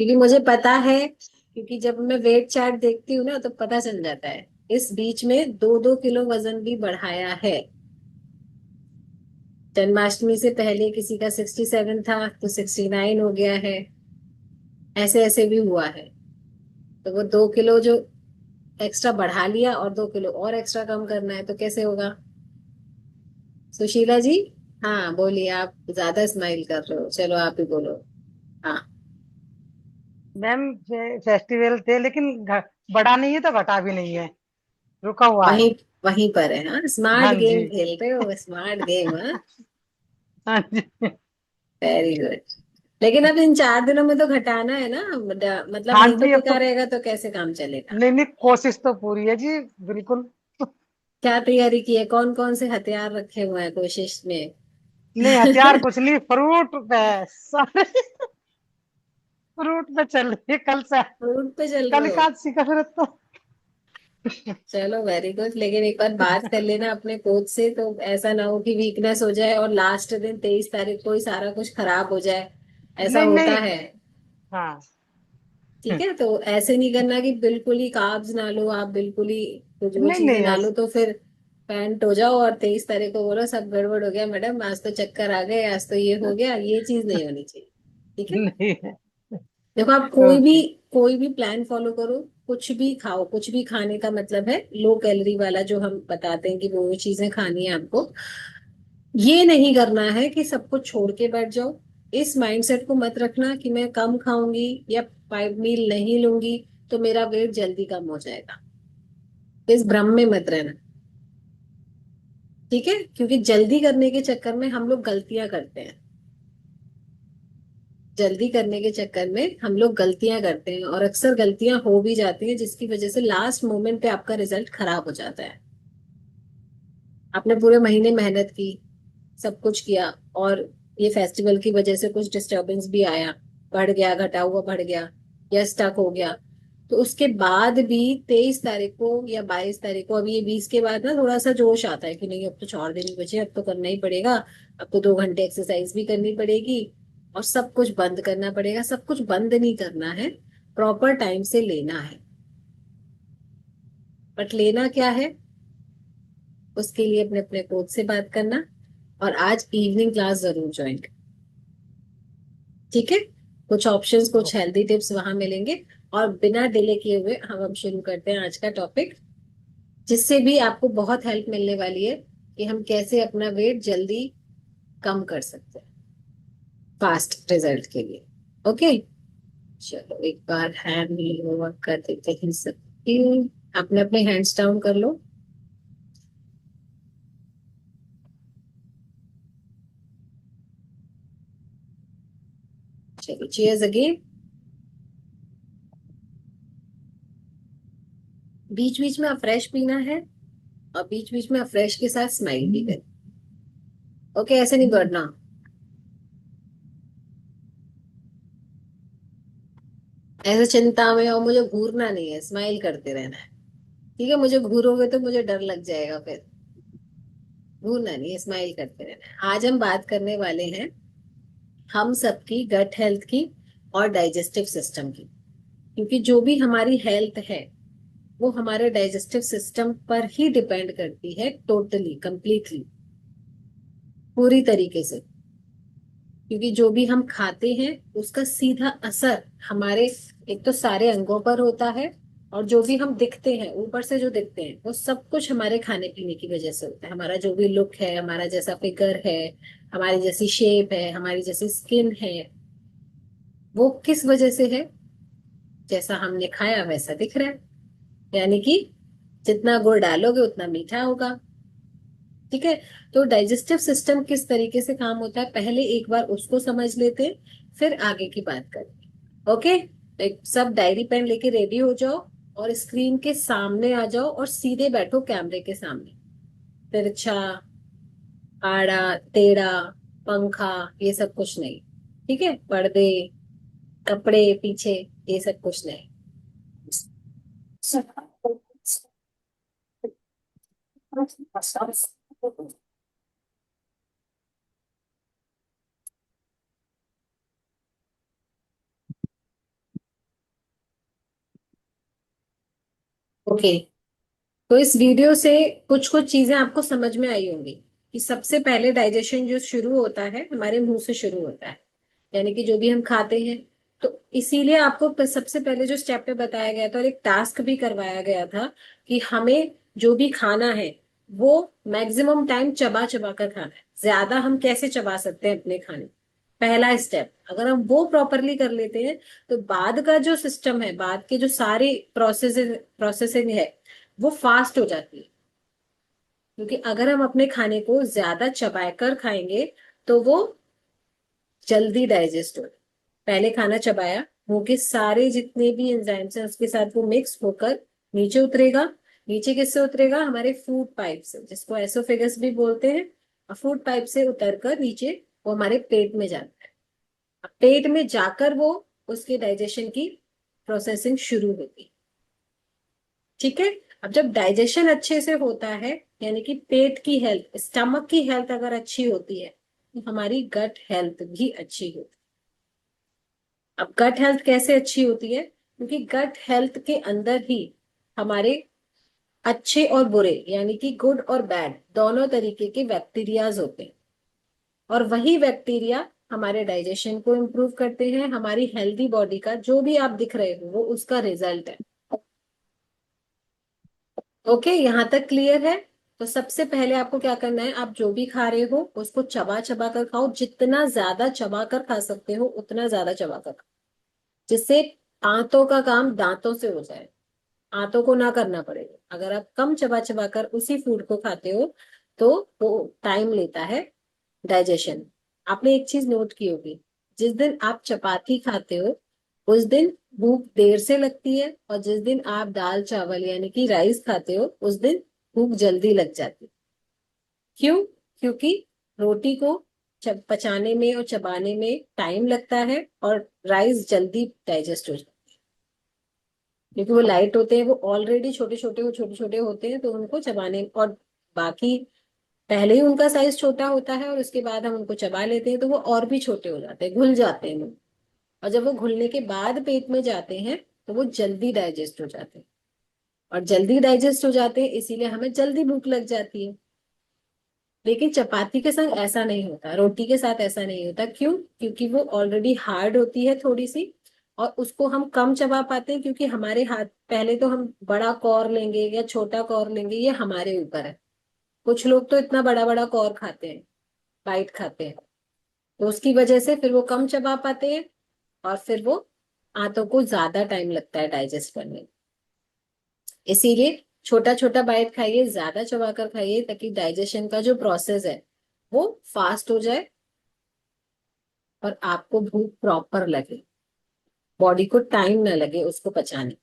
क्योंकि मुझे पता है, क्योंकि जब मैं वेट चार्ट देखती हूँ ना तो पता चल जाता है। इस बीच में 2-2 किलो वजन भी बढ़ाया है। जन्माष्टमी से पहले किसी का 67 था तो 69 हो गया है। ऐसे ऐसे भी हुआ है। तो वो 2 किलो जो एक्स्ट्रा बढ़ा लिया और 2 किलो और एक्स्ट्रा कम करना है तो कैसे होगा। सुशीला जी। हाँ बोलिए, आप ज्यादा स्माइल कर रहे हो, चलो आप ही बोलो। हाँ। मैम फेस्टिवल थे लेकिन बढ़ा नहीं है तो घटा भी नहीं है, रुका हुआ है। वहीं वहीं पर है। हाँ, स्मार्ट हाँ गेम जी। खेल रहे हो, स्मार्ट गेम। हाँ। हाँ जी। Very good. लेकिन अब इन 4 दिनों में तो घटाना है ना, मतलब हाँ वहीं पे जी, अब तो टिका रहेगा तो कैसे काम चलेगा। नहीं नहीं, कोशिश तो पूरी है जी, बिल्कुल। क्या तैयारी की है, कौन कौन से हथियार रखे हुए हैं कोशिश में। नहीं, हथियार कुछ नहीं, फ्रूट पे सारे फ्रूट पे चल रही है कल से। रूट पे चल कल रहे हो। एकादशी का व्रत तो। चलो वेरी गुड, लेकिन एक बार बात कर लेना अपने कोच से, तो ऐसा ना हो कि वीकनेस हो जाए और लास्ट दिन 23 तारीख को ही सारा कुछ खराब हो जाए। ऐसा नहीं होता नहीं। है। हाँ। ठीक है, तो ऐसे नहीं करना कि बिल्कुल ही कार्ब्स ना लो आप, बिल्कुल ही कुछ वो नहीं चीजें नहीं ना लो ऐस तो फिर पैंट हो जाओ और 23 तारीख को बोलो सब गड़बड़ हो गया मैडम, आज तो चक्कर आ गए, आज तो ये हो गया, ये चीज नहीं होनी चाहिए। ठीक है। नहीं है। देखो, आप ओके। कोई भी प्लान फॉलो करो, कुछ भी खाओ, कुछ भी खाने का मतलब है लो कैलोरी वाला, जो हम बताते हैं कि वो चीजें खानी है आपको। ये नहीं करना है कि सब कुछ छोड़ के बैठ जाओ। इस माइंडसेट को मत रखना कि मैं कम खाऊंगी या 5 मील नहीं लूंगी तो मेरा वेट जल्दी कम हो जाएगा। इस भ्रम में मत रहना। ठीक है, क्योंकि जल्दी करने के चक्कर में हम लोग गलतियां करते हैं। जल्दी करने के चक्कर में हम लोग गलतियां करते हैं और अक्सर गलतियां हो भी जाती हैं, जिसकी वजह से लास्ट मोमेंट पे आपका रिजल्ट खराब हो जाता है। आपने पूरे महीने मेहनत की, सब कुछ किया, और ये फेस्टिवल की वजह से कुछ डिस्टरबेंस भी आया, बढ़ गया, घटा हुआ बढ़ गया या स्टक हो गया, तो उसके बाद भी 23 तारीख को या 22 तारीख को, अभी ये 20 के बाद ना थोड़ा सा जोश आता है कि नहीं अब तो 4 दिन ही बचे, अब तो करना ही पड़ेगा। अब तो 2 घंटे एक्सरसाइज भी करनी पड़ेगी और सब कुछ बंद करना पड़ेगा। सब कुछ बंद नहीं करना है, प्रॉपर टाइम से लेना है। बट लेना क्या है, उसके लिए अपने अपने कोच से बात करना, और आज इवनिंग क्लास जरूर ज्वाइन। ठीक है। कुछ ऑप्शंस, कुछ हेल्दी टिप्स वहां मिलेंगे। और बिना डिले किए हुए हम शुरू करते हैं आज का टॉपिक, जिससे भी आपको बहुत हेल्प मिलने वाली है कि हम कैसे अपना वेट जल्दी कम कर सकते हैं फास्ट रिजल्ट के लिए। ओके। चलो एक बार हैंड ओवर कर देते हैं सबकी। अपने अपने हैंड्स डाउन कर लो। चलो चीयर्स अगेन। बीच बीच में फ्रेश पीना है और बीच बीच में फ्रेश के साथ स्माइल भी करें। ओके, ऐसे नहीं करना। ऐसे चिंता में और मुझे घूरना नहीं है, स्माइल करते रहना है। ठीक है, मुझे घूरोगे तो मुझे डर लग जाएगा फिर। घूरना नहीं है, स्माइल करते रहना है। आज हम बात करने वाले हैं हम सबकी गट हेल्थ की और डाइजेस्टिव सिस्टम की। क्योंकि जो भी हमारी हेल्थ है वो हमारे डाइजेस्टिव सिस्टम पर ही डिपेंड करती है, टोटली कंप्लीटली, पूरी तरीके से। क्योंकि जो भी हम खाते हैं उसका सीधा असर हमारे एक तो सारे अंगों पर होता है, और जो भी हम दिखते हैं, ऊपर से जो दिखते हैं, वो सब कुछ हमारे खाने पीने की वजह से होता है। हमारा जो भी लुक है, हमारा जैसा फिगर है, हमारी जैसी शेप है, हमारी जैसी स्किन है, वो किस वजह से है। जैसा हमने खाया वैसा दिख रहा है। यानी कि जितना गुड़ डालोगे उतना मीठा होगा। ठीक है। तो डाइजेस्टिव सिस्टम किस तरीके से काम होता है, पहले एक बार उसको समझ लेते हैं, फिर आगे की बात करें। ओके। एक सब डायरी पेन लेके रेडी हो जाओ और स्क्रीन के सामने आ जाओ और सीधे बैठो कैमरे के सामने। तिरछा, आड़ा, टेढ़ा, पंखा, ये सब कुछ नहीं। ठीक है, पर्दे, कपड़े पीछे, ये सब कुछ नहीं। ओके, तो इस वीडियो से कुछ कुछ चीजें आपको समझ में आई होंगी कि सबसे पहले डाइजेशन जो शुरू होता है हमारे मुंह से शुरू होता है, यानी कि जो भी हम खाते हैं। तो इसीलिए आपको सबसे पहले जो स्टेप पे बताया गया था और एक टास्क भी करवाया गया था कि हमें जो भी खाना है वो मैक्सिमम टाइम चबा चबा कर खाना है। ज्यादा हम कैसे चबा सकते हैं अपने खाने, पहला स्टेप अगर हम वो प्रॉपरली कर लेते हैं तो बाद का जो सिस्टम है, बाद के जो सारे प्रोसेसिंग है वो फास्ट हो जाती है। क्योंकि अगर हम अपने खाने को ज्यादा चबा कर खाएंगे तो वो जल्दी डाइजेस्ट हो। पहले खाना चबाया, मुंह के सारे जितने भी एंजाइम्स हैं उसके साथ वो मिक्स होकर नीचे उतरेगा। नीचे किससे उतरेगा? हमारे फूड पाइप से, जिसको एसोफेगस भी बोलते हैं। और फूड पाइप से उतरकर नीचे वो हमारे पेट में जाता है। अब पेट में जाकर वो उसके डाइजेशन की प्रोसेसिंग शुरू होती है। ठीक है। अब जब डाइजेशन अच्छे से होता है, यानी कि पेट की हेल्थ, स्टमक की हेल्थ अगर अच्छी होती है तो हमारी गट हेल्थ भी अच्छी होती है। अब गट हेल्थ कैसे अच्छी होती है? क्योंकि गट हेल्थ के अंदर ही हमारे अच्छे और बुरे, यानी कि गुड और बैड दोनों तरीके के बैक्टीरियाज होते हैं। और वही बैक्टीरिया हमारे डाइजेशन को इम्प्रूव करते हैं। हमारी हेल्दी बॉडी का जो भी आप दिख रहे हो वो उसका रिजल्ट है। ओके, यहां तक क्लियर है? तो सबसे पहले आपको क्या करना है, आप जो भी खा रहे हो उसको चबा चबा कर खाओ। जितना ज्यादा चबा कर खा सकते हो उतना ज्यादा चबा कर खाओ, जिससे आंतों का काम दांतों से हो जाए, आंतों को ना करना पड़ेगा। अगर आप कम चबा चबा कर उसी फूड को खाते हो तो वो टाइम लेता है डाइजेशन। आपने एक चीज नोट की होगी, जिस दिन आप चपाती खाते हो उस दिन भूख देर से लगती है, और जिस दिन आप दाल चावल यानी कि राइस खाते हो उस दिन भूख जल्दी लग जाती है। क्यों? क्योंकि रोटी को पचाने में और चबाने में टाइम लगता है, और राइस जल्दी डाइजेस्ट हो जाता है। क्योंकि वो लाइट होते हैं, वो ऑलरेडी छोटे छोटे होते हैं, तो उनको चबाने और बाकी पहले ही उनका साइज छोटा होता है और उसके बाद हम उनको चबा लेते हैं तो वो और भी छोटे हो जाते हैं, घुल जाते हैं वो। और जब वो घुलने के बाद पेट में जाते हैं तो वो जल्दी डाइजेस्ट हो जाते हैं। और जल्दी डाइजेस्ट हो जाते हैं इसीलिए हमें जल्दी भूख लग जाती है। लेकिन चपाती के साथ ऐसा नहीं होता, रोटी के साथ ऐसा नहीं होता। क्यों? क्योंकि वो ऑलरेडी हार्ड होती है थोड़ी सी, और उसको हम कम चबा पाते हैं क्योंकि हमारे हाथ, पहले तो हम बड़ा कौर लेंगे या छोटा कौर लेंगे ये हमारे ऊपर है। कुछ लोग तो इतना बड़ा बड़ा कौर खाते हैं, बाइट खाते हैं, तो उसकी वजह से फिर वो कम चबा पाते हैं, और फिर वो आंतों को ज्यादा टाइम लगता है डाइजेस्ट करने में। इसीलिए छोटा छोटा बाइट खाइए, ज्यादा चबा कर खाइए, ताकि डाइजेशन का जो प्रोसेस है वो फास्ट हो जाए और आपको भूख प्रॉपर लगे, बॉडी को टाइम ना लगे उसको पचाने।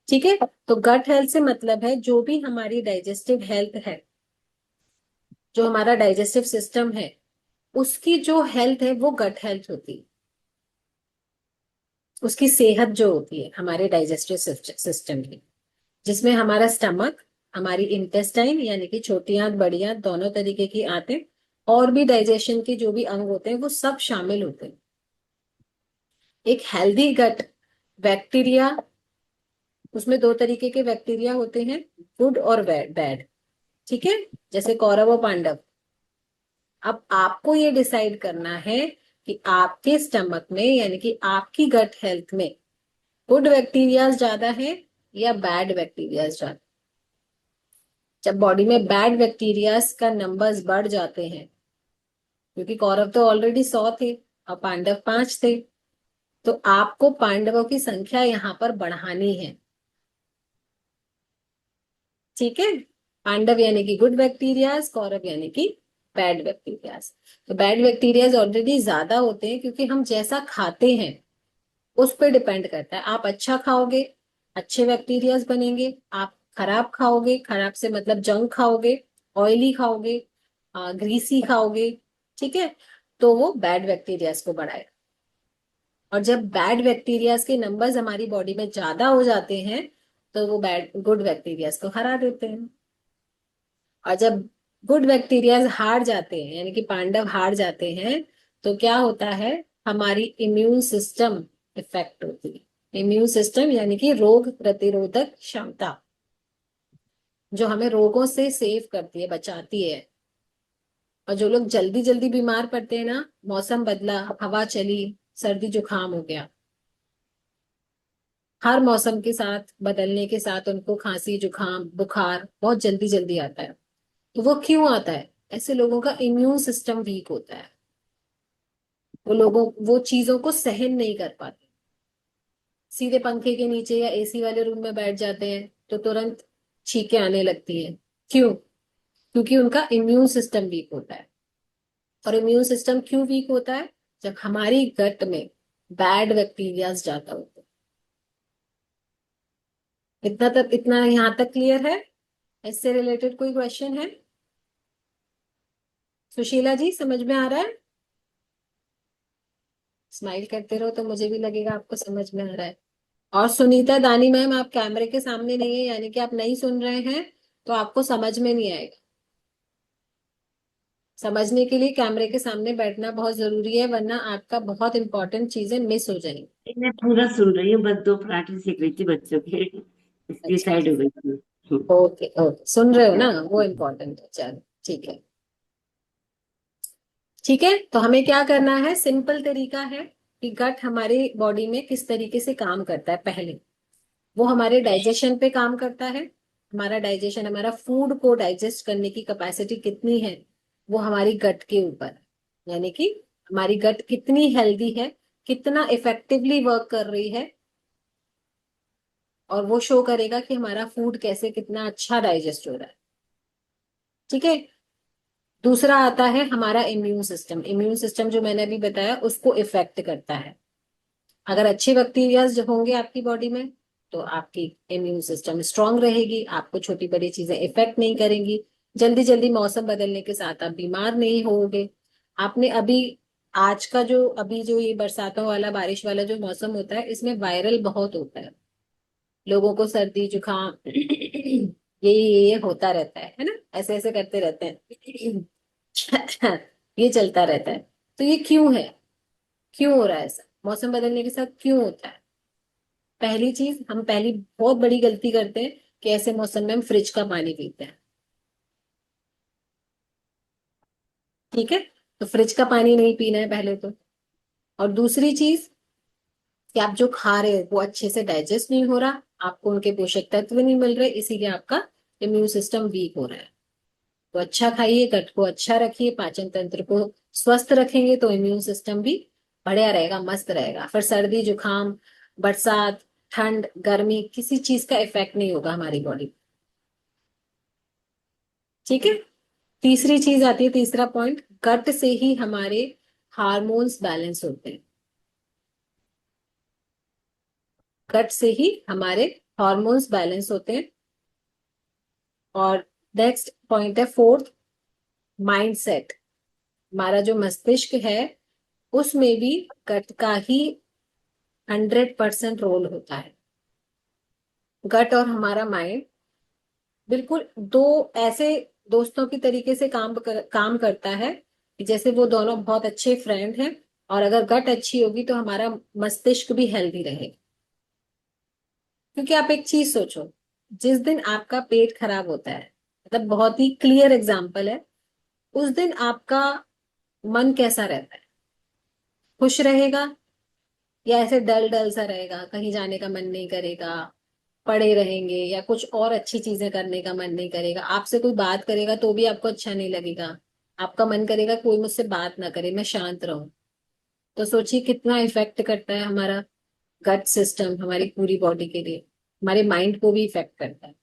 ठीक है। तो गट हेल्थ से मतलब है जो भी हमारी डाइजेस्टिव हेल्थ है, जो हमारा डाइजेस्टिव सिस्टम है, उसकी जो हेल्थ है वो गट हेल्थ होती है। उसकी सेहत जो होती है हमारे डाइजेस्टिव सिस्टम की, जिसमें हमारा स्टमक, हमारी इंटेस्टाइन यानी कि छोटी आंत बड़ी आंत दोनों तरीके की आंतें, और भी डाइजेशन के जो भी अंग होते हैं वो सब शामिल होते हैं। एक हेल्दी गट बैक्टीरिया, उसमें दो तरीके के बैक्टीरिया होते हैं, गुड और बैड बैड। ठीक है। जैसे कौरव और पांडव। अब आपको ये डिसाइड करना है कि आपके स्टमक में यानी कि आपकी गट हेल्थ में गुड बैक्टीरिया ज्यादा है या बैड बैक्टीरिया ज्यादा। जब बॉडी में बैड बैक्टीरियाज का नंबर्स बढ़ जाते हैं, क्योंकि कौरव तो ऑलरेडी 100 थे और पांडव 5 थे, तो आपको पांडवों की संख्या यहाँ पर बढ़ानी है। ठीक है। पांडव यानी कि गुड बैक्टीरियाज, कौरव यानी कि बैड बैक्टीरियाज। तो बैड बैक्टीरियाज ऑलरेडी ज्यादा होते हैं क्योंकि हम जैसा खाते हैं उस पर डिपेंड करता है। आप अच्छा खाओगे, अच्छे बैक्टीरियाज बनेंगे। आप खराब खाओगे, खराब से मतलब जंक खाओगे, ऑयली खाओगे, ग्रीसी खाओगे, ठीक है, तो वो बैड बैक्टीरियाज को बढ़ाएगा। और जब बैड बैक्टीरियाज के नंबर्स हमारी बॉडी में ज्यादा हो जाते हैं तो वो बैड गुड बैक्टीरियाज को हरा देते हैं। और जब गुड बैक्टीरियाज हार जाते हैं यानी कि पांडव हार जाते हैं तो क्या होता है, हमारी इम्यून सिस्टम इफेक्ट होती है। इम्यून सिस्टम यानी कि रोग प्रतिरोधक क्षमता, जो हमें रोगों से सेव करती है, बचाती है। और जो लोग जल्दी जल्दी बीमार पड़ते हैं ना, मौसम बदला, हवा चली, सर्दी जुकाम हो गया, हर मौसम के साथ बदलने के साथ उनको खांसी जुकाम बुखार बहुत जल्दी जल्दी आता है। तो वो क्यों आता है? ऐसे लोगों का इम्यून सिस्टम वीक होता है। वो चीजों को सहन नहीं कर पाते। सीधे पंखे के नीचे या एसी वाले रूम में बैठ जाते हैं तो तुरंत छींकें आने लगती हैं। क्यों? क्योंकि उनका इम्यून सिस्टम वीक होता है। और इम्यून सिस्टम क्यों वीक होता है? जब हमारी गट में बैड बैक्टीरियाज ज्यादा होते हैं। इतना यहाँ तक क्लियर है? इससे रिलेटेड कोई क्वेश्चन है? सुशीला जी, समझ में आ रहा है? स्माइल करते रहो तो मुझे भी लगेगा आपको समझ में आ रहा है। और सुनीता दानी मैम, आप कैमरे के सामने नहीं है, यानी कि आप नहीं सुन रहे हैं, तो आपको समझ में नहीं आएगा। समझने के लिए कैमरे के सामने बैठना बहुत जरूरी है, वरना आपका बहुत इंपॉर्टेंट चीजें मिस हो जाएंगी। मैं पूरा सुन रही हूँ, बस दो पराठे सेक रही थी बच्चों के, इसलिए अच्छा, साइड हो गई थी। ओके ओके, सुन रहे हो ना? वो इम्पोर्टेंट है, चलो ठीक है। ठीक है, तो हमें क्या करना है? सिंपल तरीका है कि गट हमारे बॉडी में किस तरीके से काम करता है। पहले वो हमारे डाइजेशन पे काम करता है। हमारा डाइजेशन, हमारा फूड को डाइजेस्ट करने की कैपेसिटी कितनी है, वो हमारी गट के ऊपर है। यानी कि हमारी गट कितनी हेल्दी है, कितना इफेक्टिवली वर्क कर रही है, और वो शो करेगा कि हमारा फूड कैसे कितना अच्छा डाइजेस्ट हो रहा है। ठीक है। दूसरा आता है हमारा इम्यून सिस्टम। इम्यून सिस्टम जो मैंने अभी बताया उसको इफेक्ट करता है। अगर अच्छे बैक्टीरियाज जो होंगे आपकी बॉडी में, तो आपकी इम्यून सिस्टम स्ट्रांग रहेगी, आपको छोटी बड़ी चीजें इफेक्ट नहीं करेंगी। जल्दी जल्दी मौसम बदलने के साथ आप बीमार नहीं होगे। आपने अभी, आज का जो अभी जो ये बरसातों वाला बारिश वाला जो मौसम होता है, इसमें वायरल बहुत होता है। लोगों को सर्दी जुकाम ये होता रहता है ना? ऐसे ऐसे करते रहते हैं। ये चलता रहता है। तो ये क्यों है? क्यों हो रहा है ऐसा? मौसम बदलने के साथ क्यों होता है? पहली चीज, हम पहली बहुत बड़ी गलती करते हैं कि ऐसे मौसम में हम फ्रिज का पानी पीते हैं। ठीक है, तो फ्रिज का पानी नहीं पीना है पहले तो। और दूसरी चीज कि आप जो खा रहे हो वो अच्छे से डाइजेस्ट नहीं हो रहा, आपको उनके पोषक तत्व नहीं मिल रहे, इसीलिए आपका इम्यून सिस्टम वीक हो रहा है। तो अच्छा खाइए, गट को अच्छा रखिए, पाचन तंत्र को स्वस्थ रखेंगे तो इम्यून सिस्टम भी बढ़िया रहेगा, मस्त रहेगा। फिर सर्दी जुकाम, बरसात, ठंड गर्मी, किसी चीज का इफेक्ट नहीं होगा हमारी बॉडी। ठीक है। तीसरी चीज आती है, तीसरा पॉइंट, गट से ही हमारे हार्मोन्स बैलेंस होते हैं। गट से ही हमारे हार्मोन्स बैलेंस होते हैं। और नेक्स्ट पॉइंट है फोर्थ, माइंडसेट। हमारा जो मस्तिष्क है उसमें भी गट का ही 100% रोल होता है। गट और हमारा माइंड बिल्कुल दो ऐसे दोस्तों की तरीके से काम करता है कि जैसे वो दोनों बहुत अच्छे फ्रेंड हैं। और अगर गट अच्छी होगी तो हमारा मस्तिष्क भी हेल्दी रहेगा। क्योंकि आप एक चीज सोचो, जिस दिन आपका पेट खराब होता है, मतलब बहुत ही क्लियर एग्जांपल है, उस दिन आपका मन कैसा रहता है? खुश रहेगा या ऐसे डल डल सा रहेगा, कहीं जाने का मन नहीं करेगा, पड़े रहेंगे, या कुछ और अच्छी चीजें करने का मन नहीं करेगा, आपसे कोई बात करेगा तो भी आपको अच्छा नहीं लगेगा, आपका मन करेगा कोई मुझसे बात ना करे, मैं शांत रहूं। तो सोचिए कितना इफेक्ट करता है हमारा गट सिस्टम हमारी पूरी बॉडी के लिए। हमारे माइंड को भी इफेक्ट करता है।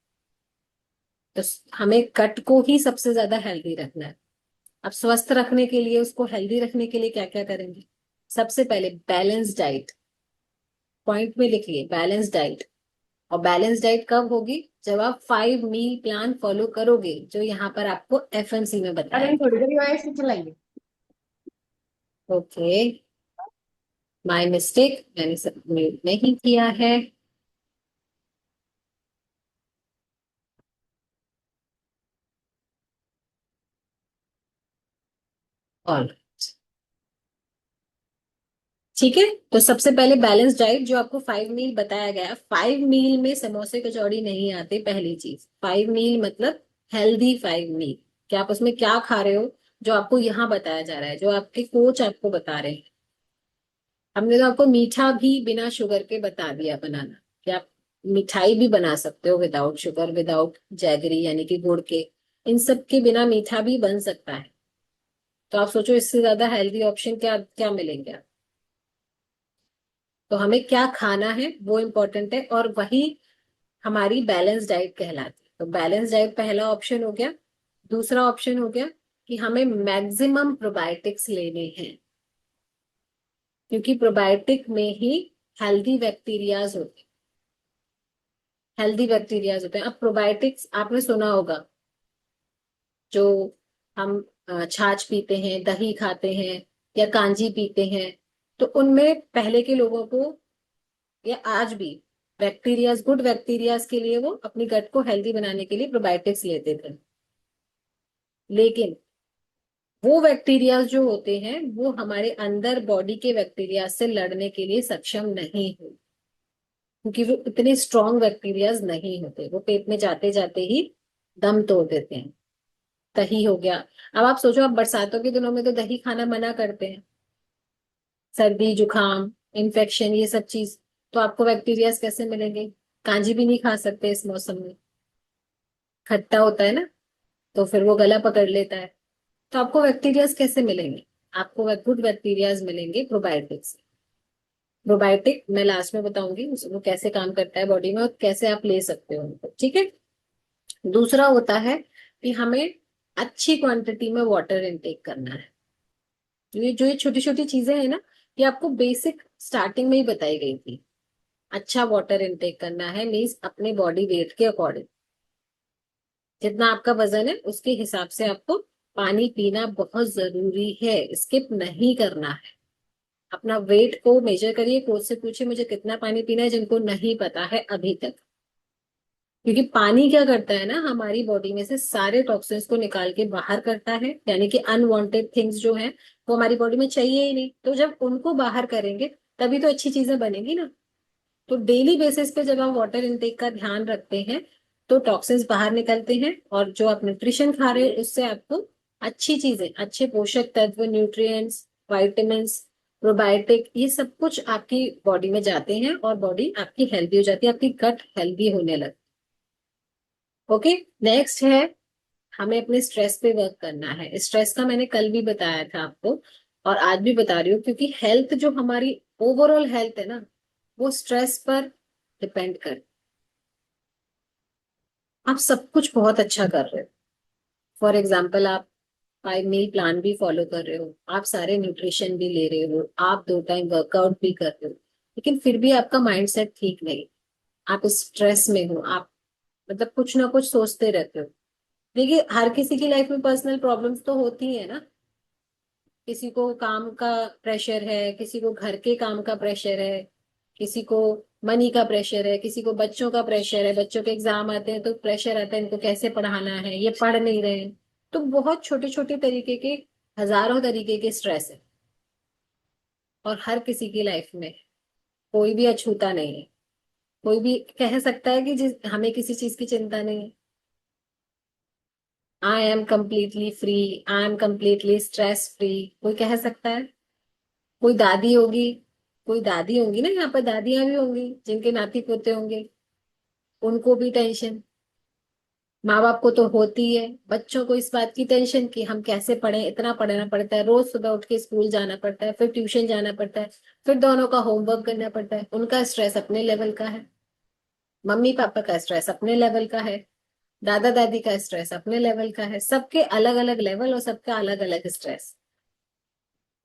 तो हमें गट को ही सबसे ज्यादा हेल्दी रखना है। अब स्वस्थ रखने के लिए, उसको हेल्दी रखने के लिए क्या क्या करेंगे? सबसे पहले बैलेंस डाइट। पॉइंट में लिखिए, बैलेंस डाइट। और बैलेंस डाइट कब होगी? जब आप 5 मील प्लान फॉलो करोगे, जो यहाँ पर आपको एफएमसी में बताया अरे गया। थोड़ी देर वाइस से चलाइए। ओके, माय मिस्टेक, मैंने सब म्यूट नहीं किया है। और ठीक है, तो सबसे पहले बैलेंस डाइट जो आपको 5 मील बताया गया, 5 मील में समोसे कचौड़ी नहीं आते। पहली चीज, 5 मील मतलब हेल्दी 5 मील, कि आप उसमें क्या खा रहे हो, जो आपको यहाँ बताया जा रहा है, जो आपके कोच आपको बता रहे हैं। हमने तो आपको मीठा भी बिना शुगर के बता दिया बनाना, कि आप मिठाई भी बना सकते हो विदाउट शुगर, विदाउट जैगरी यानी कि गुड़ के, इन सब के बिना मीठा भी बन सकता है। तो आप सोचो इससे ज्यादा हेल्दी ऑप्शन क्या क्या मिलेंगे आप। तो हमें क्या खाना है वो इम्पोर्टेंट है, और वही हमारी बैलेंस डाइट कहलाती है। तो बैलेंस डाइट पहला ऑप्शन हो गया। दूसरा ऑप्शन हो गया कि हमें मैक्सिमम प्रोबायोटिक्स लेने हैं, क्योंकि प्रोबायोटिक में ही हेल्दी बैक्टीरियाज होते हैं। हेल्दी बैक्टीरियाज होते हैं। अब प्रोबायोटिक्स आपने सुना होगा, जो हम छाछ पीते हैं, दही खाते हैं, या कांजी पीते हैं, तो उनमें पहले के लोगों को, या आज भी, बैक्टीरियाज, गुड बैक्टीरियाज के लिए वो अपनी गट को हेल्दी बनाने के लिए प्रोबायोटिक्स लेते थे। लेकिन वो बैक्टीरियाज जो होते हैं वो हमारे अंदर बॉडी के बैक्टीरिया से लड़ने के लिए सक्षम नहीं हो, क्योंकि वो इतने स्ट्रॉन्ग बैक्टीरियाज नहीं होते, वो पेट में जाते जाते ही दम तोड़ देते हैं। दही हो गया। अब आप सोचो, आप बरसातों के दिनों में तो दही खाना मना करते हैं, सर्दी जुकाम इन्फेक्शन ये सब चीज, तो आपको बैक्टीरियाज कैसे मिलेंगे। कांजी भी नहीं खा सकते इस मौसम में, खट्टा होता है ना, तो फिर वो गला पकड़ लेता है। तो आपको बैक्टीरियाज कैसे मिलेंगे। आपको गुड बैक्टीरियाज मिलेंगे प्रोबायोटिक से। प्रोबायोटिक मैं लास्ट में बताऊंगी वो कैसे काम करता है बॉडी में, और कैसे आप ले सकते हो उनको, ठीक है। दूसरा होता है कि हमें अच्छी क्वांटिटी में वाटर इनटेक करना है। ये छोटी छोटी चीजें हैं ना, ये आपको बेसिक स्टार्टिंग में ही बताई गई थी। अच्छा वाटर इनटेक करना है मीन्स अपने बॉडी वेट के अकॉर्डिंग, जितना आपका वजन है उसके हिसाब से आपको पानी पीना बहुत जरूरी है, स्किप नहीं करना है। अपना वेट को मेजर करिए, कोच से पूछिए मुझे कितना पानी पीना है, जिनको नहीं पता है अभी तक। क्योंकि पानी क्या करता है ना, हमारी बॉडी में से सारे टॉक्सिन्स को निकाल के बाहर करता है, यानी कि अनवांटेड थिंग्स जो है वो हमारी बॉडी में चाहिए ही नहीं। तो जब उनको बाहर करेंगे तभी तो अच्छी चीजें बनेगी ना। तो डेली बेसिस पे जब आप वाटर इनटेक का ध्यान रखते हैं तो टॉक्सिन्स बाहर निकलते हैं, और जो आप न्यूट्रिशन खा रहे हो उससे आपको अच्छी चीजें, अच्छे पोषक तत्व, न्यूट्रिएंट्स, वाइटामिन्स, प्रोबायोटिक, ये सब कुछ आपकी बॉडी में जाते हैं, और बॉडी आपकी हेल्दी हो जाती है, आपकी गट हेल्दी होने लगती है। ओके। नेक्स्ट है, हमें अपने स्ट्रेस पे वर्क करना है। स्ट्रेस का मैंने कल भी बताया था आपको, और आज भी बता रही हूँ, क्योंकि हेल्थ जो हमारी ओवरऑल हेल्थ है ना, वो स्ट्रेस पर डिपेंड कर। आप सब कुछ बहुत अच्छा कर रहे हो, फॉर एग्जाम्पल आप 5 मील प्लान भी फॉलो कर रहे हो, आप सारे न्यूट्रिशन भी ले रहे हो, आप 2 टाइम वर्कआउट भी कर रहे हो, लेकिन फिर भी आपका माइंडसेट ठीक नहीं, आप स्ट्रेस में हो, आप मतलब कुछ ना कुछ सोचते रहते हो। देखिए, हर किसी की लाइफ में पर्सनल प्रॉब्लम्स तो होती है ना। किसी को काम का प्रेशर है, किसी को घर के काम का प्रेशर है, किसी को मनी का प्रेशर है, किसी को बच्चों का प्रेशर है, बच्चों के एग्जाम आते हैं तो प्रेशर आता है इनको कैसे पढ़ाना है, ये पढ़ नहीं रहे हैं। तो बहुत छोटे छोटे तरीके के, हजारों तरीके के स्ट्रेस है, और हर किसी की लाइफ में है। कोई भी अछूता नहीं है। कोई भी कह सकता है कि जिस हमें किसी चीज की चिंता नहीं है, I am completely free, I am completely stress free, कोई कह सकता है। कोई दादी होगी, कोई दादी होंगी ना, यहाँ पर दादियां भी होंगी जिनके नाती पोते होंगे, उनको भी टेंशन। माँ बाप को तो होती है, बच्चों को इस बात की टेंशन कि हम कैसे पढ़े, इतना पढ़ना पड़ता है, रोज सुबह उठ के स्कूल जाना पड़ता है, फिर ट्यूशन जाना पड़ता है, फिर दोनों का होमवर्क करना पड़ता है। उनका स्ट्रेस अपने लेवल का है, मम्मी पापा का स्ट्रेस अपने लेवल का है, दादा दादी का स्ट्रेस अपने लेवल का है, सबके अलग अलग लेवल और सबका अलग अलग स्ट्रेस।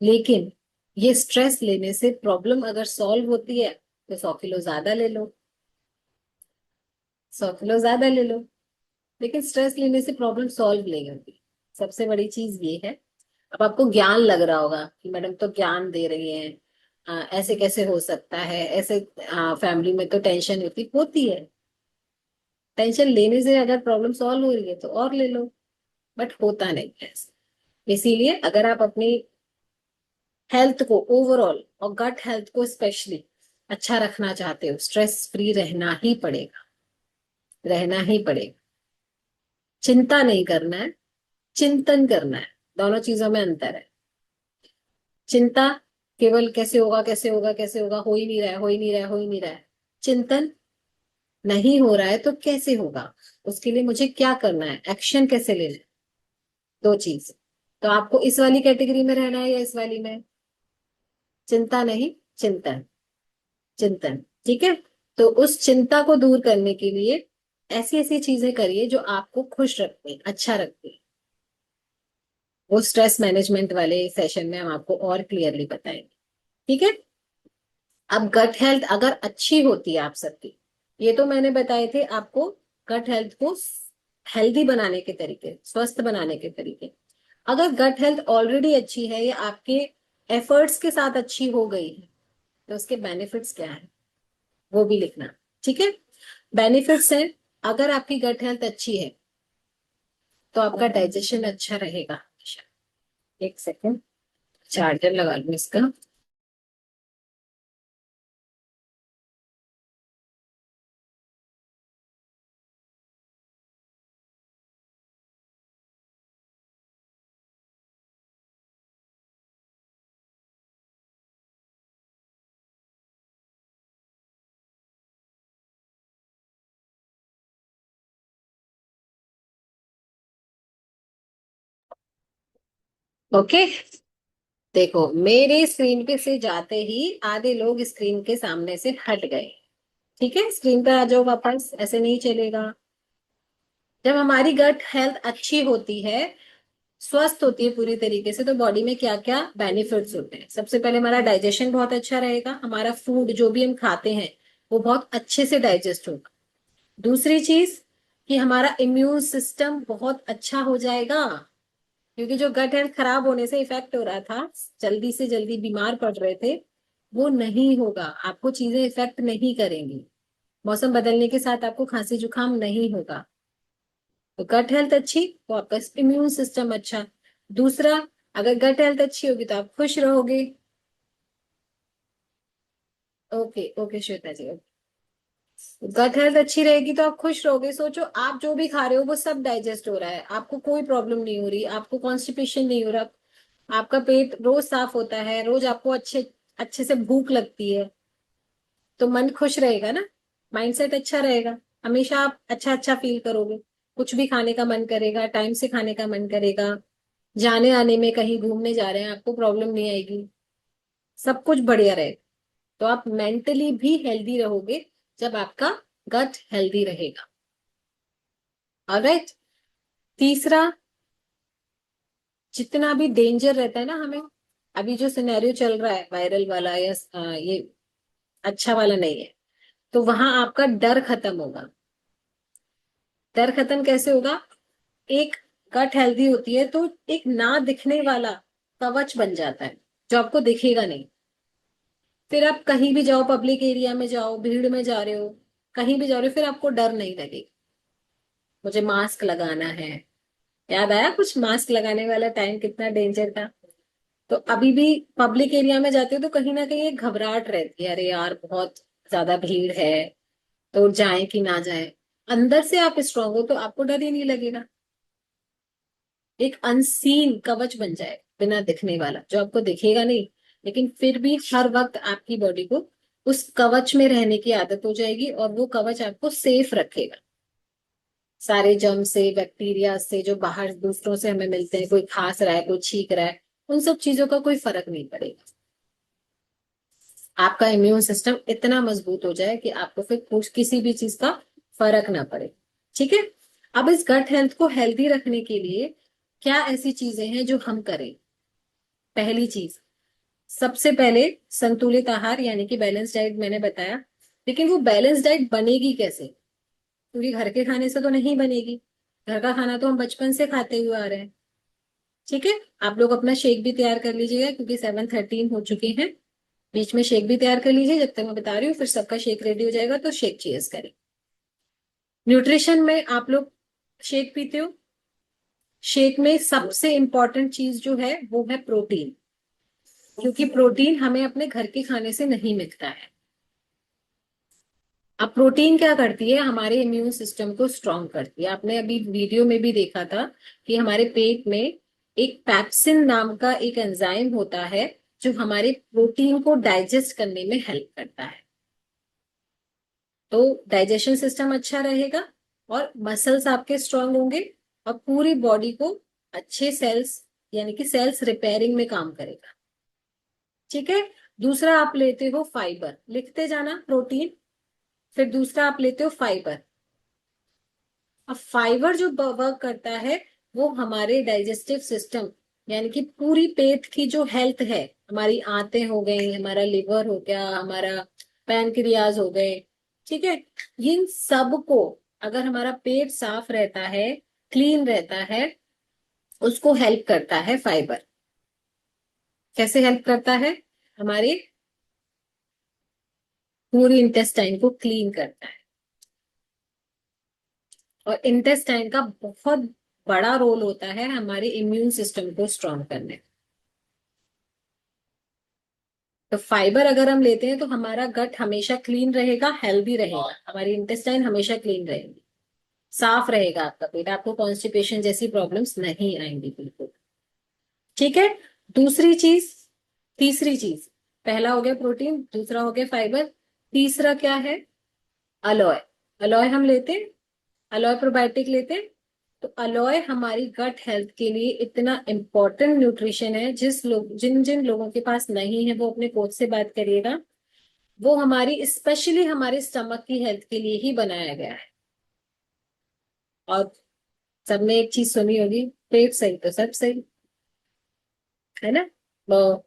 लेकिन ये स्ट्रेस लेने से प्रॉब्लम अगर सॉल्व होती है तो 100 किलो ज्यादा ले लो, 100 किलो ज्यादा ले लो, लेकिन स्ट्रेस लेने से प्रॉब्लम सॉल्व नहीं होती। सबसे बड़ी चीज ये है। अब आपको ज्ञान लग रहा होगा कि मैडम तो ज्ञान दे रही हैं, ऐसे कैसे हो सकता है, ऐसे फैमिली में तो टेंशन होती है। टेंशन लेने से अगर प्रॉब्लम सॉल्व हो रही है तो और ले लो, बट होता नहीं है ऐसा। इसीलिए अगर आप अपनी हेल्थ को ओवरऑल और गट हेल्थ को स्पेशली अच्छा रखना चाहते हो, स्ट्रेस फ्री रहना ही पड़ेगा, रहना ही पड़ेगा। चिंता नहीं करना है, चिंतन करना है। दोनों चीजों में अंतर है। चिंता केवल कैसे होगा, कैसे होगा, कैसे होगा, हो ही नहीं रहा है, हो ही नहीं रहा है, हो ही नहीं रहा है। चिंतन नहीं हो रहा है तो कैसे होगा, उसके लिए मुझे क्या करना है, एक्शन कैसे लेना है। दो चीज। तो आपको इस वाली कैटेगरी में रहना है या इस वाली में? चिंता नहीं, चिंतन। चिंतन, ठीक है। तो उस चिंता को दूर करने के लिए ऐसी ऐसी चीजें करिए जो आपको खुश रखती हैं, अच्छा रखती हैं। वो स्ट्रेस मैनेजमेंट वाले सेशन में हम आपको और क्लियरली बताएंगे, ठीक है। अब गट हेल्थ अगर अच्छी होती है आप सबकी, ये तो मैंने बताए थे आपको गट हेल्थ को हेल्दी बनाने के तरीके, स्वस्थ बनाने के तरीके। अगर गट हेल्थ ऑलरेडी अच्छी है या आपके एफर्ट्स के साथ अच्छी हो गई है, तो उसके बेनिफिट्स क्या है वो भी लिखना, ठीक है। बेनिफिट्स है, अगर आपकी गट हेल्थ अच्छी है तो आपका डाइजेशन अच्छा रहेगा हमेशा। एक सेकेंड, चार्जर लगा लूं इसका। ओके, देखो मेरे स्क्रीन पे से जाते ही आधे लोग स्क्रीन के सामने से हट गए, ठीक है। स्क्रीन पे आ जाओ वापस, ऐसे नहीं चलेगा। जब हमारी गट हेल्थ अच्छी होती है, स्वस्थ होती है पूरी तरीके से, तो बॉडी में क्या क्या बेनिफिट्स होते हैं। सबसे पहले हमारा डाइजेशन बहुत अच्छा रहेगा, हमारा फूड जो भी हम खाते हैं वो बहुत अच्छे से डाइजेस्ट होगा। दूसरी चीज कि हमारा इम्यून सिस्टम बहुत अच्छा हो जाएगा, क्योंकि जो गट हेल्थ खराब होने से इफेक्ट हो रहा था, जल्दी से जल्दी बीमार पड़ रहे थे, वो नहीं होगा। आपको चीजें इफेक्ट नहीं करेंगी। मौसम बदलने के साथ आपको खांसी जुकाम नहीं होगा। तो गट हेल्थ अच्छी तो आपका इम्यून सिस्टम अच्छा। दूसरा, अगर गट हेल्थ अच्छी होगी तो आप खुश रहोगे। ओके ओके श्वेता जी, गट हेल्थ अच्छी रहेगी तो आप खुश रहोगे। सोचो आप जो भी खा रहे हो वो सब डाइजेस्ट हो रहा है, आपको कोई प्रॉब्लम नहीं हो रही, आपको कॉन्स्टिपेशन नहीं हो रहा, आपका पेट रोज साफ होता है, रोज आपको अच्छे अच्छे से भूख लगती है, तो मन खुश रहेगा ना, माइंडसेट अच्छा रहेगा। हमेशा आप अच्छा अच्छा फील करोगे, कुछ भी खाने का मन करेगा, टाइम से खाने का मन करेगा, जाने आने में कहीं घूमने जा रहे हैं आपको प्रॉब्लम नहीं आएगी, सब कुछ बढ़िया रहेगा। तो आप मेंटली भी हेल्दी रहोगे जब आपका गट हेल्दी रहेगा। ऑलराइट। तीसरा, जितना भी डेंजर रहता है ना हमें, अभी जो सिनेरियो चल रहा है वायरल वाला या ये अच्छा वाला नहीं है, तो वहां आपका डर खत्म होगा। डर खत्म कैसे होगा? एक गट हेल्दी होती है तो एक ना दिखने वाला कवच बन जाता है जो आपको दिखेगा नहीं। फिर आप कहीं भी जाओ, पब्लिक एरिया में जाओ, भीड़ में जा रहे हो, कहीं भी जा रहे हो, फिर आपको डर नहीं लगेगा। मुझे मास्क लगाना है, याद आया कुछ मास्क लगाने वाला टाइम कितना डेंजर था। तो अभी भी पब्लिक एरिया में जाते हो तो कहीं ना कहीं एक घबराहट रहती है, अरे यार बहुत ज्यादा भीड़ है, तो जाए कि ना जाए। अंदर से आप स्ट्रांग हो तो आपको डर ही नहीं लगेगा। एक अनसीन कवच बन जाए, बिना दिखने वाला, जो आपको दिखेगा नहीं, लेकिन फिर भी हर वक्त आपकी बॉडी को उस कवच में रहने की आदत हो जाएगी और वो कवच आपको सेफ रखेगा सारे जर्म से, बैक्टीरिया से जो बाहर दूसरों से हमें मिलते हैं। कोई खांस रहा है, कोई छींक रहा है, उन सब चीजों का कोई फर्क नहीं पड़ेगा। आपका इम्यून सिस्टम इतना मजबूत हो जाए कि आपको फिर कुछ किसी भी चीज का फर्क ना पड़े, ठीक है। अब इस गट हेल्थ को हेल्दी रखने के लिए क्या ऐसी चीजें हैं जो हम करें? पहली चीज, सबसे पहले संतुलित आहार यानी कि बैलेंस डाइट मैंने बताया। लेकिन वो बैलेंस डाइट बनेगी कैसे? क्योंकि घर के खाने से तो नहीं बनेगी। घर का खाना तो हम बचपन से खाते हुए आ रहे हैं, ठीक है। आप लोग अपना शेक भी तैयार कर लीजिएगा क्योंकि 7:13 हो चुके हैं। बीच में शेक भी तैयार कर लीजिए जब तक मैं बता रही हूँ, फिर सबका शेक रेडी हो जाएगा तो शेक चीयर्स करें। न्यूट्रिशन में आप लोग शेक पीते हो, शेक में सबसे इंपॉर्टेंट चीज जो है वो है प्रोटीन। क्योंकि प्रोटीन हमें अपने घर के खाने से नहीं मिलता है। अब प्रोटीन क्या करती है, हमारे इम्यून सिस्टम को स्ट्रांग करती है। आपने अभी वीडियो में भी देखा था कि हमारे पेट में एक पैप्सिन नाम का एक एंजाइम होता है जो हमारे प्रोटीन को डाइजेस्ट करने में हेल्प करता है। तो डाइजेशन सिस्टम अच्छा रहेगा और मसल्स आपके स्ट्रांग होंगे और पूरी बॉडी को अच्छे सेल्स यानी कि सेल्स रिपेयरिंग में काम करेगा। ठीक है। दूसरा आप लेते हो फाइबर, लिखते जाना प्रोटीन, फिर दूसरा आप लेते हो फाइबर। अब फाइबर जो वर्क करता है वो हमारे डाइजेस्टिव सिस्टम यानी कि पूरी पेट की जो हेल्थ है, हमारी आंतें हो गई, हमारा लिवर हो गया, हमारा पैनक्रियाज हो गए, ठीक है, इन सब को अगर हमारा पेट साफ रहता है, क्लीन रहता है, उसको हेल्प करता है फाइबर। कैसे हेल्प करता है? हमारे पूरी इंटेस्टाइन को क्लीन करता है। और इंटेस्टाइन का बहुत बड़ा रोल होता है हमारे इम्यून सिस्टम को स्ट्रांग करने में। तो फाइबर अगर हम लेते हैं तो हमारा गट हमेशा क्लीन रहेगा, हेल्दी रहेगा, हमारी इंटेस्टाइन हमेशा क्लीन रहेगी, साफ रहेगा आपका पेट, आपको कॉन्स्टिपेशन जैसी प्रॉब्लम्स नहीं आएंगी बिल्कुल। ठीक है। दूसरी चीज, तीसरी चीज, पहला हो गया प्रोटीन, दूसरा हो गया फाइबर, तीसरा क्या है? अलोय। अलोय हम लेते हैं, अलोय प्रोबायोटिक लेते हैं। तो अलोय हमारी गट हेल्थ के लिए इतना इंपॉर्टेंट न्यूट्रिशन है, जिन जिन लोगों के पास नहीं है वो अपने कोच से बात करिएगा। वो हमारी स्पेशली हमारे स्टमक की हेल्थ के लिए ही बनाया गया है। और सबने एक चीज सुनी होगी, पेट सही तो सब सही, है ना? वो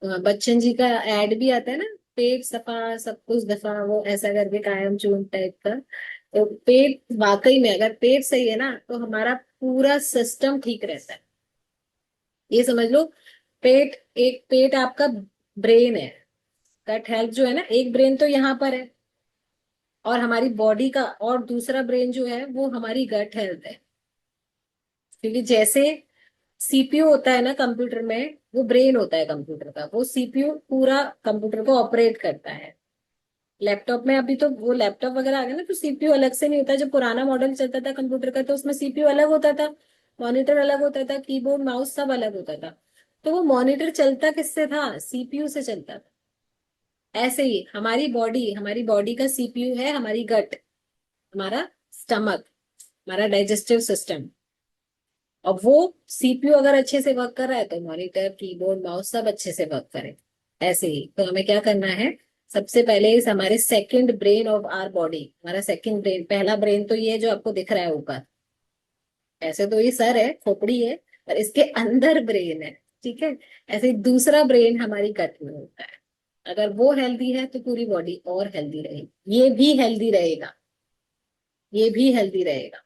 बच्चन जी का एड भी आता है ना, पेट सफा सब कुछ दफा, वो ऐसा करके कायम चून टाइप का। तो पेट वाकई में अगर पेट सही है ना तो हमारा पूरा सिस्टम ठीक रहता है। ये समझ लो, पेट आपका ब्रेन है। गट हेल्थ जो है ना, एक ब्रेन तो यहाँ पर है और हमारी बॉडी का, और दूसरा ब्रेन जो है वो हमारी गट हेल्थ है। क्योंकि जैसे सीपीयू होता है ना कंप्यूटर में, वो ब्रेन होता है कंप्यूटर का, वो सीपीयू पूरा कंप्यूटर को ऑपरेट करता है। लैपटॉप में अभी तो वो लैपटॉप वगैरह आ गया ना, तो सीपीयू अलग से नहीं होता। जब पुराना मॉडल चलता था कंप्यूटर का तो उसमें सीपीयू अलग होता था, मॉनिटर अलग होता था, कीबोर्ड माउस सब अलग होता था। तो वो मॉनिटर चलता किससे था? सीपीयू से चलता था। ऐसे ही हमारी बॉडी का सीपीयू है हमारी गट, हमारा स्टमक, हमारा डाइजेस्टिव सिस्टम। और वो सीपीयू अगर अच्छे से वर्क कर रहा है तो मॉनिटर, कीबोर्ड, माउस सब अच्छे से वर्क करे। ऐसे ही तो हमें क्या करना है, सबसे पहले इस हमारे second brain of our body, हमारा सेकंड ब्रेन, पहला ब्रेन तो ये है जो आपको दिख रहा है ऊपर, ऐसे तो ये सर है, खोपड़ी है, और इसके अंदर ब्रेन है। ठीक है। ऐसे ही दूसरा ब्रेन हमारी गट में होता है। अगर वो हेल्दी है तो पूरी बॉडी और हेल्दी रहेगी, ये भी हेल्दी रहेगा, ये भी हेल्दी रहेगा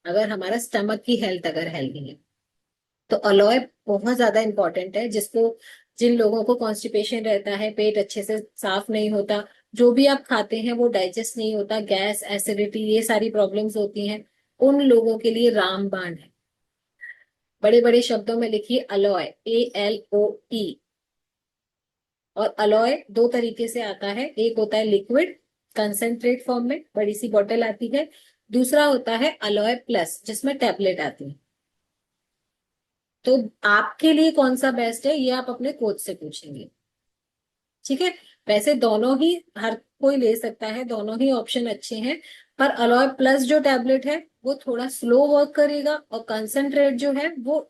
अगर हमारा स्टमक की हेल्थ अगर हेल्दी है। तो अलोय बहुत ज्यादा इंपॉर्टेंट है, जिन लोगों को कॉन्स्टिपेशन रहता है, पेट अच्छे से साफ नहीं होता, जो भी आप खाते हैं वो डाइजेस्ट नहीं होता, गैस, एसिडिटी, ये सारी प्रॉब्लम्स होती हैं, उन लोगों के लिए रामबाण है। बड़े बड़े शब्दों में लिखिए अलोय, ALOE। और अलोय दो तरीके से आता है, एक होता है लिक्विड कंसेंट्रेट फॉर्म में, बड़ी सी बॉटल आती है, दूसरा होता है अलोय प्लस जिसमें टैबलेट आती है। तो आपके लिए कौन सा बेस्ट है ये आप अपने कोच से पूछेंगे। ठीक है। वैसे दोनों ही हर कोई ले सकता है, दोनों ही ऑप्शन अच्छे हैं, पर अलोय प्लस जो टैबलेट है वो थोड़ा स्लो वर्क करेगा और कंसंट्रेट जो है वो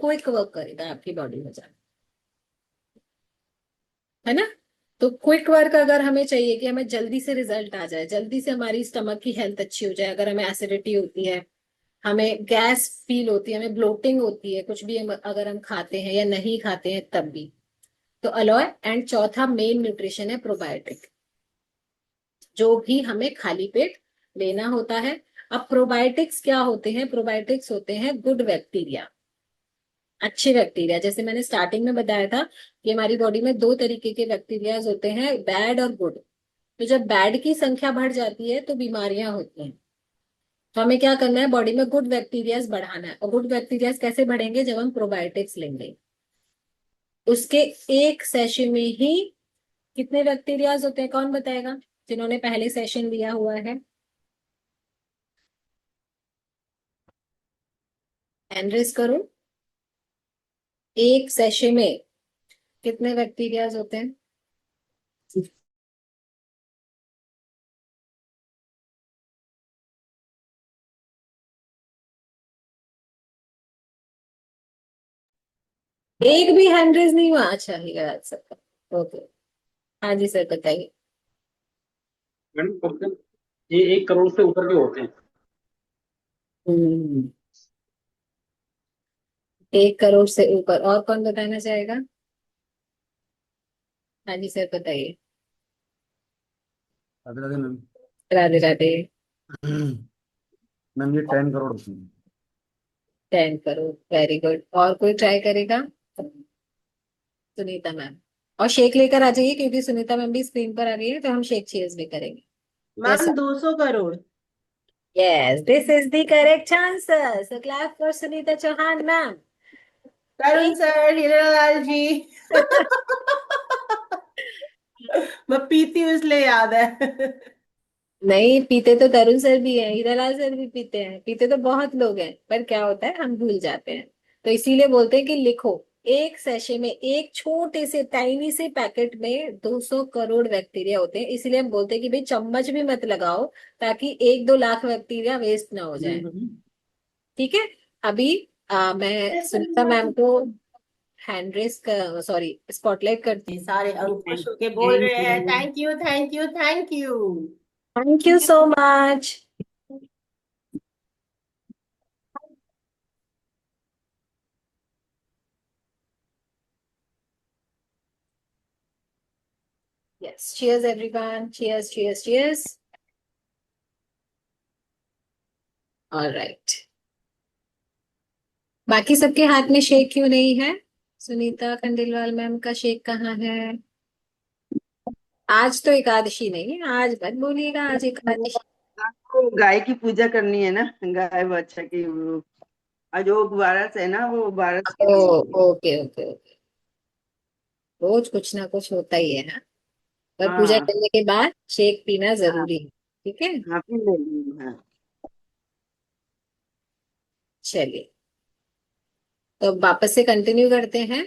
क्विक वर्क करेगा आपकी बॉडी में जाकर, है ना? तो क्विक वर्क अगर हमें चाहिए कि हमें जल्दी से रिजल्ट आ जाए, जल्दी से हमारी स्टमक की हेल्थ अच्छी हो जाए, अगर हमें एसिडिटी होती है, हमें गैस फील होती है, हमें ब्लोटिंग होती है, कुछ भी अगर हम खाते हैं या नहीं खाते हैं तब भी, तो अलोय। एंड चौथा मेन न्यूट्रिशन है प्रोबायोटिक, जो भी हमें खाली पेट लेना होता है। अब प्रोबायोटिक्स क्या होते हैं? प्रोबायोटिक्स होते हैं गुड बैक्टीरिया, अच्छे बैक्टीरिया। जैसे मैंने स्टार्टिंग में बताया था कि हमारी बॉडी में दो तरीके के बैक्टीरिया होते हैं, बैड और गुड। तो जब बैड की संख्या बढ़ जाती है तो बीमारियां होती हैं। तो हमें क्या करना है, बॉडी में गुड बैक्टीरियाज बढ़ाना है। और गुड बैक्टीरियाज कैसे बढ़ेंगे? जब हम प्रोबायोटिक्स लेंगे। उसके एक सेशन में ही कितने बैक्टीरियाज होते हैं, कौन बताएगा, जिन्होंने पहले सेशन लिया हुआ है? हैंड रेज करो। एक सेशन में कितने बैक्टीरियाज होते हैं? एक भी हैंड रेज नहीं हुआ? अच्छा, ही है सबका। ओके, हाँ जी सर बताइए। मैडम कम ये 1 करोड़ से ऊपर के होते हैं। हम्म, 1 करोड़ से ऊपर। और कौन बताना चाहेगा? हाँ जी सर बताइए। राधे राधे मैम। राधे राधे। मैम ये 10 करोड़ होते हैं। 10 करोड़, वेरी गुड। और कोई ट्राई करेगा? सुनीता मैम। और शेक लेकर आ जाइए, क्योंकि सुनीता मैम भी स्क्रीन पर आ गई है, तो हम शेक चीयर्स भी करेंगे। Ma'am 200 crore. Yes, this is the correct answer, so clap for Sunita Chauhan ma'am. Tarun sir, Hiralal ji. मैं पीती हूँ इसलिए याद है। नहीं पीते तो तरुण सर भी हैं, हीरालाल सर भी पीते हैं, पीते तो बहुत लोग हैं, पर क्या होता है हम भूल जाते हैं। तो इसीलिए बोलते हैं कि लिखो, एक सैशे में, एक छोटे से टाइनी से पैकेट में 200 करोड़ बैक्टीरिया होते हैं। इसीलिए हम बोलते हैं कि भाई चम्मच भी मत लगाओ, ताकि 1-2 लाख बैक्टीरिया वेस्ट ना हो जाए। ठीक है। अभी मैं सुनीता मैम को हैंड रेस कर, सॉरी स्पॉटलाइट करती सारे खुश होके बोल रहे हैं thank you thank you thank you. हूँ। Thank you so much. Yes, cheers everyone. Cheers, cheers, cheers. All right. बाकी सबके हाथ में शेक क्यों नहीं है? सुनीता खंडेलवाल मैम का शेक कहाँ है? आज तो एकादशी नहीं है, आज मत बोलिएगा आज एकादशी। आपको गाय की पूजा करनी है ना, गाय बच्चा की वो अजोग वारस है ना, वो वारस के ओ, लिए। Okay okay okay. रोज कुछ ना कुछ होता ही है ना, पर पूजा हाँ करने के बाद शेक पीना हाँ जरूरी है। ठीक है। हाँ, पी लेंगे हाँ। चलिए, तो अब वापस से कंटिन्यू करते हैं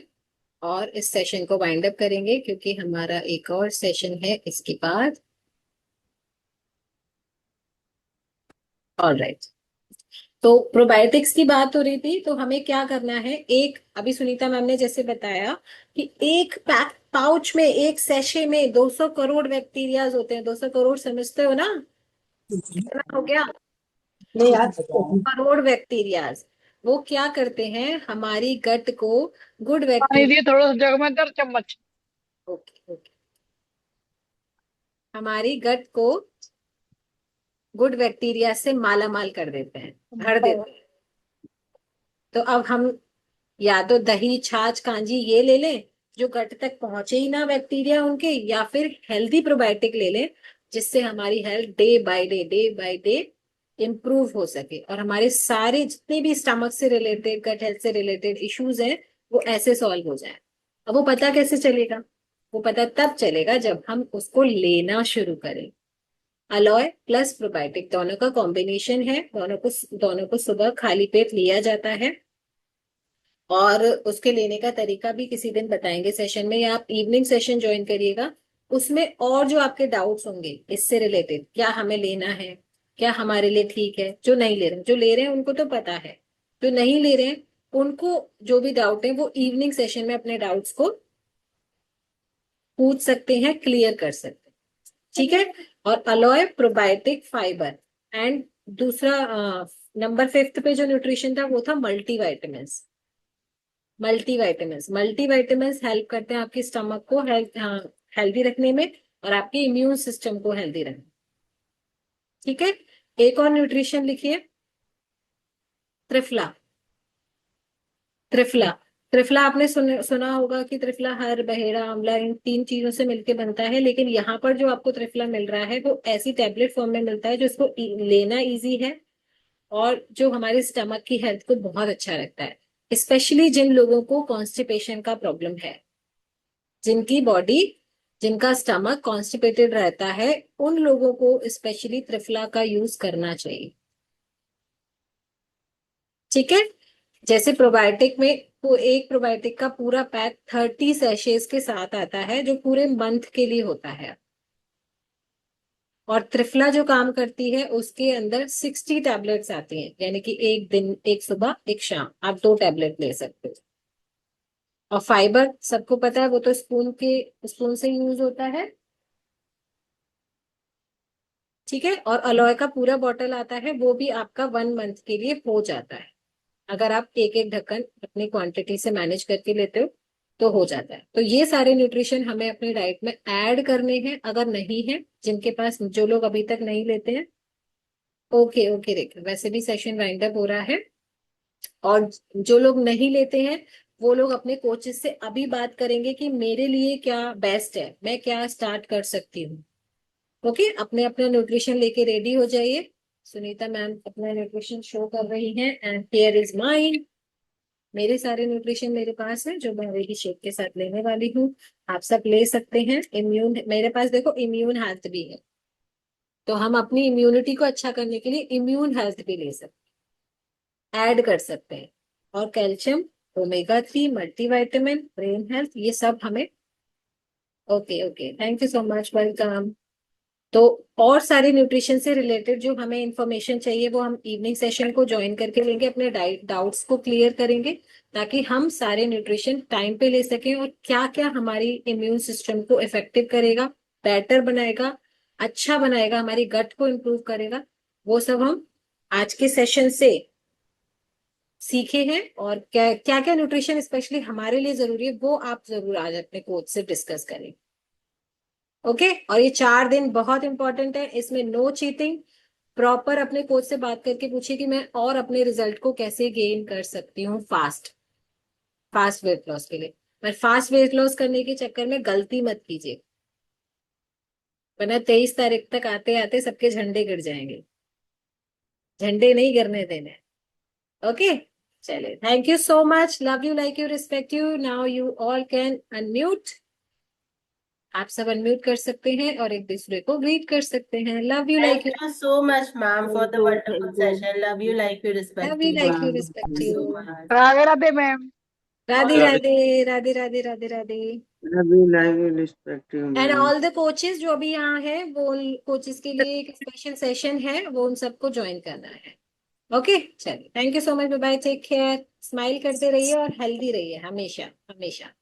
और इस सेशन को वाइंड अप करेंगे, क्योंकि हमारा एक और सेशन है इसके बाद। ऑलराइट। तो प्रोबायोटिक्स की बात हो रही थी, तो हमें क्या करना है, एक अभी सुनीता मैम ने जैसे बताया कि एक पैक पाउच में, एक सैशे में 200 करोड़ बैक्टीरियाज होते हैं। 200 करोड़ समझते हो ना, कितना हो गया? नहीं यार, 200 करोड़ बैक्टीरियाज। वो क्या करते हैं, हमारी गट को गुड पानी बैक्टीरिया, दिए थोड़ा सा जग में दर चम्मच। ओके ओके, हमारी गट को गुड बैक्टीरिया से माला माल कर देते हैं, भर देते हैं। तो अब हम या तो दही छाछ कांजी ये ले लें, जो गट तक पहुंचे ही ना बैक्टीरिया उनके, या फिर हेल्दी प्रोबायोटिक ले लें, जिससे हमारी health day by day improve हो सके, और हमारे सारे जितने भी स्टमक से रिलेटेड, गट हेल्थ से रिलेटेड इश्यूज हैं, वो ऐसे सॉल्व हो जाए। अब वो पता कैसे चलेगा? वो पता तब चलेगा जब हम उसको लेना शुरू करें। अलोय प्लस प्रोबायोटिक दोनों का कॉम्बिनेशन है, दोनों को सुबह खाली पेट लिया जाता है। और उसके लेने का तरीका भी किसी दिन बताएंगे सेशन में, या आप इवनिंग सेशन ज्वाइन करिएगा। उसमें और जो आपके डाउट्स होंगे इससे रिलेटेड, क्या हमें लेना है, क्या हमारे लिए ठीक है, जो नहीं ले रहे हैं, जो ले रहे हैं उनको तो पता है, जो नहीं ले रहे हैं उनको जो भी डाउट है वो इवनिंग सेशन में अपने डाउट्स को पूछ सकते हैं, क्लियर कर सकते हैं। ठीक है। और अलोय प्रोबायोटिक फाइबर एंड दूसरा नंबर 5 पे जो न्यूट्रिशन था वो था मल्टीविटामिन्स। मल्टीविटामिन्स हेल्प करते हैं आपके स्टमक को हेल्दी रखने में, और आपके इम्यून सिस्टम को हेल्दी रखने। ठीक है। एक और न्यूट्रिशन लिखिए, त्रिफला। त्रिफला, त्रिफला आपने सुना होगा कि त्रिफला हर बहेड़ा आंवला इन 3 चीजों से मिलके बनता है, लेकिन यहाँ पर जो आपको त्रिफला मिल रहा है वो ऐसी टैबलेट फॉर्म में मिलता है जो इसको लेना इजी है, और जो हमारे स्टमक की हेल्थ को बहुत अच्छा रखता है, स्पेशली जिन लोगों को कॉन्स्टिपेशन का प्रॉब्लम है। जिनकी बॉडी, जिनका स्टमक कॉन्स्टिपेटेड रहता है, उन लोगों को स्पेशली त्रिफला का यूज करना चाहिए। ठीक है। जैसे प्रोबायोटिक में वो एक प्रोबायोटिक का पूरा पैक 30 सैशेज के साथ आता है जो पूरे मंथ के लिए होता है, और त्रिफला जो काम करती है उसके अंदर 60 टैबलेट्स आती हैं, यानी कि एक दिन, एक सुबह एक शाम आप 2 टैबलेट ले सकते हो। और फाइबर सबको पता है, वो तो स्पून से यूज होता है। ठीक है। और अलोए का पूरा बॉटल आता है, वो भी आपका 1 मंथ के लिए हो जाता है, अगर आप एक एक ढक्कन अपनी क्वांटिटी से मैनेज करके लेते हो तो हो जाता है। तो ये सारे न्यूट्रिशन हमें अपनी डाइट में ऐड करने हैं। अगर नहीं है, जिनके पास, जो लोग अभी तक नहीं लेते हैं, ओके ओके, देखो वैसे भी सेशन वाइंड अप हो रहा है, और जो लोग नहीं लेते हैं वो लोग अपने कोचेस से अभी बात करेंगे कि मेरे लिए क्या बेस्ट है, मैं क्या स्टार्ट कर सकती हूँ। ओके, अपने अपना न्यूट्रिशन लेके रेडी हो जाइए। सुनीता मैम अपना न्यूट्रिशन शो कर रही हैं, एंड हियर इज माइन। मेरे सारे न्यूट्रिशन मेरे पास है जो मैं अभी शेक के साथ लेने वाली हूँ। आप सब ले सकते हैं। इम्यून, मेरे पास देखो इम्यून हेल्थ भी है, तो हम अपनी इम्यूनिटी को अच्छा करने के लिए इम्यून हेल्थ भी ले सकते हैं, ऐड कर सकते हैं। और calcium, omega 3, multivitamin, brain health, ये सब हमें। Okay okay, thank you so much, welcome. तो और सारे न्यूट्रिशन से रिलेटेड जो हमें इंफॉर्मेशन चाहिए वो हम इवनिंग सेशन को ज्वाइन करके लेंगे, अपने डाउट्स को क्लियर करेंगे, ताकि हम सारे न्यूट्रिशन टाइम पे ले सकें, और क्या क्या हमारी इम्यून सिस्टम को इफेक्टिव करेगा, बेटर बनाएगा, अच्छा बनाएगा, हमारी गट को इम्प्रूव करेगा, वो सब हम आज के सेशन से सीखे हैं। और क्या क्या क्या न्यूट्रिशन स्पेशली हमारे लिए जरूरी है वो आप जरूर आज अपने कोच से डिस्कस करें। ओके। और ये 4 दिन बहुत इंपॉर्टेंट है, इसमें नो चीटिंग। प्रॉपर अपने कोच से बात करके पूछिए कि मैं और अपने रिजल्ट को कैसे गेन कर सकती हूँ फास्ट फास्ट वेट लॉस के लिए। पर फास्ट वेट लॉस करने के चक्कर में गलती मत कीजिए, वरना 23 तारीख तक आते आते सबके झंडे गिर जाएंगे। झंडे नहीं गिरने देने। ओके, चलिए, thank you so much, love you, like you, respect you. Now you all can unmute. आप सब अनम्यूट कर सकते हैं और एक दूसरे को ग्रीट कर सकते हैं। Love you, like Thank you, you so much, ma'am, for the wonderful Thank you. session. Love you, like you, love respect you, you. Like you, Wow. Respect Thank you you. so much. Radhe Radhe ma'am. Radhe All Radhe Radhe Radhe Radhe Radhe. Love you respect you and ma'am. All the coaches जो अभी यहाँ है, वो coaches के लिए एक special session है, वो उन सबको ज्वाइन करना है। ओके, चलिए, thank you so much, bye bye, take care, smile करते रहिए और हेल्दी रहिए हमेशा हमेशा।